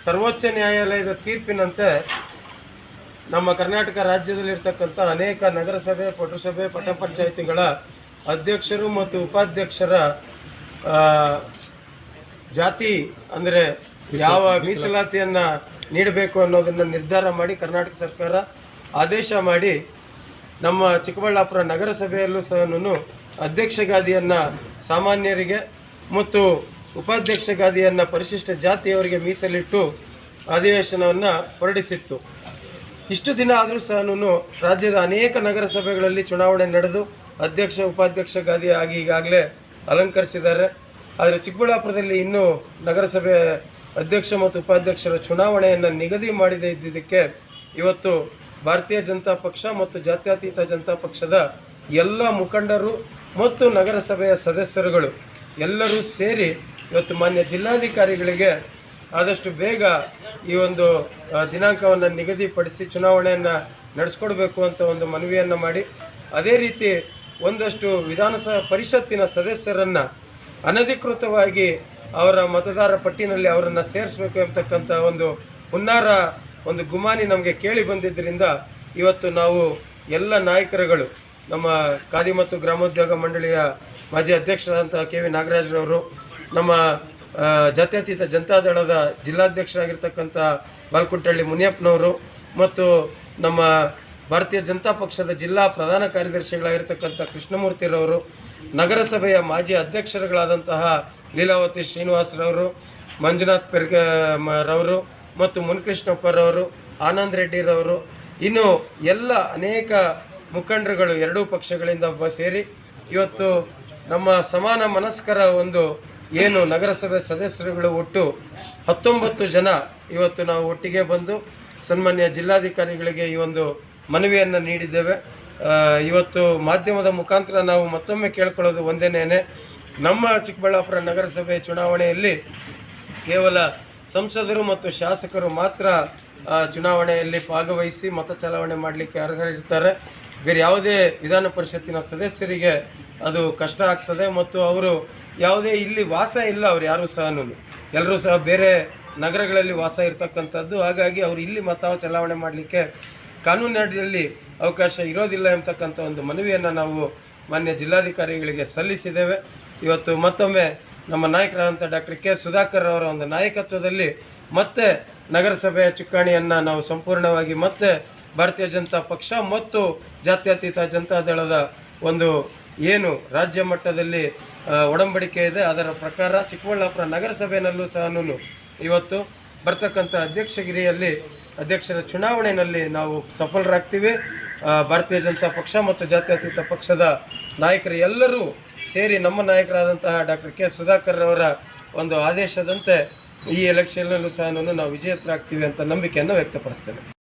ಸರ್ವೋಚ್ಚ ನ್ಯಾಯಾಲಯದ ತೀರ್ಪಿನಂತೆ ನಮ್ಮ ಕರ್ನಾಟಕ ರಾಜ್ಯದಲ್ಲಿರ್ತಕ್ಕಂಥ ಅನೇಕ ನಗರಸಭೆ, ಪಟುಸಭೆ, ಪಟ್ಟಣ ಪಂಚಾಯಿತಿಗಳ ಅಧ್ಯಕ್ಷರು ಮತ್ತು ಉಪಾಧ್ಯಕ್ಷರ ಜಾತಿ ಅಂದರೆ ಯಾವ ಮೀಸಲಾತಿಯನ್ನು ನೀಡಬೇಕು ಅನ್ನೋದನ್ನು ನಿರ್ಧಾರ ಮಾಡಿ ಕರ್ನಾಟಕ ಸರ್ಕಾರ ಆದೇಶ ಮಾಡಿ ನಮ್ಮ ಚಿಕ್ಕಬಳ್ಳಾಪುರ ನಗರಸಭೆಯಲ್ಲೂ ಸಹ ಅಧ್ಯಕ್ಷ ಗಾದಿಯನ್ನು ಸಾಮಾನ್ಯರಿಗೆ ಮತ್ತು ಉಪಾಧ್ಯಕ್ಷ ಗಾದಿಯನ್ನು ಪರಿಶಿಷ್ಟ ಜಾತಿಯವರಿಗೆ ಮೀಸಲಿಟ್ಟು ಅಧಿವೇಶನವನ್ನು ಹೊರಡಿಸಿತ್ತು. ಇಷ್ಟು ದಿನ ಆದರೂ ಸಹ ರಾಜ್ಯದ ಅನೇಕ ನಗರಸಭೆಗಳಲ್ಲಿ ಚುನಾವಣೆ ನಡೆದು ಅಧ್ಯಕ್ಷ ಉಪಾಧ್ಯಕ್ಷ ಗಾದಿ ಆಗಿ ಈಗಾಗಲೇ ಅಲಂಕರಿಸಿದ್ದಾರೆ. ಆದರೆ ಚಿಕ್ಕಬಳ್ಳಾಪುರದಲ್ಲಿ ಇನ್ನೂ ನಗರಸಭೆ ಅಧ್ಯಕ್ಷ ಮತ್ತು ಉಪಾಧ್ಯಕ್ಷರ ಚುನಾವಣೆಯನ್ನು ನಿಗದಿ ಮಾಡದೇ ಇದ್ದಿದ್ದಕ್ಕೆ ಇವತ್ತು ಭಾರತೀಯ ಜನತಾ ಪಕ್ಷ ಮತ್ತು ಜಾತ್ಯತೀತ ಜನತಾ ಪಕ್ಷದ ಎಲ್ಲ ಮುಖಂಡರು ಮತ್ತು ನಗರಸಭೆಯ ಸದಸ್ಯರುಗಳು ಎಲ್ಲರೂ ಸೇರಿ ಇವತ್ತು ಮಾನ್ಯ ಜಿಲ್ಲಾಧಿಕಾರಿಗಳಿಗೆ ಆದಷ್ಟು ಬೇಗ ಈ ಒಂದು ದಿನಾಂಕವನ್ನು ನಿಗದಿಪಡಿಸಿ ಚುನಾವಣೆಯನ್ನು ನಡೆಸ್ಕೊಡ್ಬೇಕು ಅಂತ ಒಂದು ಮನವಿಯನ್ನು ಮಾಡಿ, ಅದೇ ರೀತಿ ಒಂದಷ್ಟು ವಿಧಾನಸಭಾ ಪರಿಷತ್ತಿನ ಸದಸ್ಯರನ್ನು ಅನಧಿಕೃತವಾಗಿ ಅವರ ಮತದಾರ ಪಟ್ಟಿನಲ್ಲಿ ಅವರನ್ನು ಸೇರಿಸಬೇಕು ಎಂಬತಕ್ಕಂಥ ಒಂದು ಹುನ್ನಾರ, ಒಂದು ಗುಮಾನಿ ನಮಗೆ ಕೇಳಿ ಬಂದಿದ್ದರಿಂದ ಇವತ್ತು ನಾವು ಎಲ್ಲ ನಾಯಕರುಗಳು, ನಮ್ಮ ಖಾದಿ ಮತ್ತು ಗ್ರಾಮೋದ್ಯೋಗ ಮಂಡಳಿಯ ಮಾಜಿ ಅಧ್ಯಕ್ಷರಾದಂಥ ಕೆ.ವಿ. ನಾಗರಾಜ್ರವರು, ನಮ್ಮ ಜಾತ್ಯತೀತ ಜನತಾದಳದ ಜಿಲ್ಲಾಧ್ಯಕ್ಷರಾಗಿರ್ತಕ್ಕಂಥ ಬಾಲ್ಕುಂಟಳ್ಳಿ ಮುನಿಯಪ್ಪನವರು ಮತ್ತು ನಮ್ಮ ಭಾರತೀಯ ಜನತಾ ಪಕ್ಷದ ಜಿಲ್ಲಾ ಪ್ರಧಾನ ಕಾರ್ಯದರ್ಶಿಗಳಾಗಿರ್ತಕ್ಕಂಥ ಕೃಷ್ಣಮೂರ್ತಿರವರು, ನಗರಸಭೆಯ ಮಾಜಿ ಅಧ್ಯಕ್ಷರುಗಳಾದಂತಹ ಲೀಲಾವತಿ ಶ್ರೀನಿವಾಸರವರು, ಮಂಜುನಾಥ್ ರವರು ಮತ್ತು ಮುನಿಕೃಷ್ಣಪ್ಪರವರು, ಆನಂದ್ ರೆಡ್ಡಿರವರು, ಇನ್ನು ಎಲ್ಲ ಅನೇಕ ಮುಖಂಡರುಗಳು ಎರಡೂ ಪಕ್ಷಗಳಿಂದ ಸೇರಿ ಇವತ್ತು ನಮ್ಮ ಸಮಾನ ಮನಸ್ಕರ ಒಂದು ಏನು ನಗರಸಭೆ ಸದಸ್ಯರುಗಳು ಒಟ್ಟು 19 ಜನ ಇವತ್ತು ನಾವು ಒಟ್ಟಿಗೆ ಬಂದು ಸನ್ಮಾನ್ಯ ಜಿಲ್ಲಾಧಿಕಾರಿಗಳಿಗೆ ಈ ಒಂದು ಮನವಿಯನ್ನು ನೀಡಿದ್ದೇವೆ. ಇವತ್ತು ಮಾಧ್ಯಮದ ಮುಖಾಂತರ ನಾವು ಮತ್ತೊಮ್ಮೆ ಕೇಳ್ಕೊಳ್ಳೋದು ಒಂದೇನೇ, ನಮ್ಮ ಚಿಕ್ಕಬಳ್ಳಾಪುರ ನಗರಸಭೆ ಚುನಾವಣೆಯಲ್ಲಿ ಕೇವಲ ಸಂಸದರು ಮತ್ತು ಶಾಸಕರು ಮಾತ್ರ ಚುನಾವಣೆಯಲ್ಲಿ ಭಾಗವಹಿಸಿ ಮತ ಚಲಾವಣೆ ಮಾಡಲಿಕ್ಕೆ ಅರ್ಹರಿರ್ತಾರೆ. ಬೇರೆ ಯಾವುದೇ ವಿಧಾನ ಪರಿಷತ್ತಿನ ಸದಸ್ಯರಿಗೆ ಅದು ಕಷ್ಟ ಆಗ್ತದೆ ಮತ್ತು ಅವರು ಯಾವುದೇ ಇಲ್ಲಿ ವಾಸ ಇಲ್ಲ, ಅವ್ರು ಯಾರೂ ಸಹ ಎಲ್ಲರೂ ಸಹ ಬೇರೆ ನಗರಗಳಲ್ಲಿ ವಾಸ ಇರ್ತಕ್ಕಂಥದ್ದು. ಹಾಗಾಗಿ ಅವರು ಇಲ್ಲಿ ಮತ ಚಲಾವಣೆ ಮಾಡಲಿಕ್ಕೆ ಕಾನೂನಿನಲ್ಲಿ ಅವಕಾಶ ಇರೋದಿಲ್ಲ ಎಂಬತಕ್ಕಂಥ ಒಂದು ಮನವಿಯನ್ನು ನಾವು ಮಾನ್ಯ ಜಿಲ್ಲಾಧಿಕಾರಿಗಳಿಗೆ ಸಲ್ಲಿಸಿದ್ದೇವೆ. ಇವತ್ತು ಮತ್ತೊಮ್ಮೆ ನಮ್ಮ ನಾಯಕರಾದಂಥ ಡಾಕ್ಟರ್ ಕೆ. ಸುಧಾಕರ್ ಅವರ ಒಂದು ನಾಯಕತ್ವದಲ್ಲಿ ಮತ್ತೆ ನಗರಸಭೆಯ ಚುಕ್ಕಾಣಿಯನ್ನು ನಾವು ಸಂಪೂರ್ಣವಾಗಿ ಮತ್ತೆ ಭಾರತೀಯ ಜನತಾ ಪಕ್ಷ ಮತ್ತು ಜಾತ್ಯತೀತ ಜನತಾದಳದ ಒಂದು ಏನು ರಾಜ್ಯ ಮಟ್ಟದಲ್ಲಿ ಒಡಂಬಡಿಕೆ ಇದೆ ಅದರ ಪ್ರಕಾರ ಚಿಕ್ಕಬಳ್ಳಾಪುರ ನಗರಸಭೆಯಲ್ಲೂ ಸಹ ಇವತ್ತು ಬರ್ತಕ್ಕಂಥ ಅಧ್ಯಕ್ಷಗಿರಿಯಲ್ಲಿ ಅಧ್ಯಕ್ಷರ ಚುನಾವಣೆಯಲ್ಲಿ ನಾವು ಸಫಲರಾಗ್ತೀವಿ. ಭಾರತೀಯ ಜನತಾ ಪಕ್ಷ ಮತ್ತು ಜಾತ್ಯತೀತ ಪಕ್ಷದ ನಾಯಕರು ಎಲ್ಲರೂ ಸೇರಿ ನಮ್ಮ ನಾಯಕರಾದಂತಹ ಡಾಕ್ಟರ್ ಕೆ. ಸುಧಾಕರ್ ಅವರ ಒಂದು ಆದೇಶದಂತೆ ಈ ಎಲೆಕ್ಷನ್ನಲ್ಲೂ ಸಹ ನಾವು ವಿಜೇತರಾಗ್ತೀವಿ ಅಂತ ನಂಬಿಕೆಯನ್ನು ವ್ಯಕ್ತಪಡಿಸ್ತೇವೆ.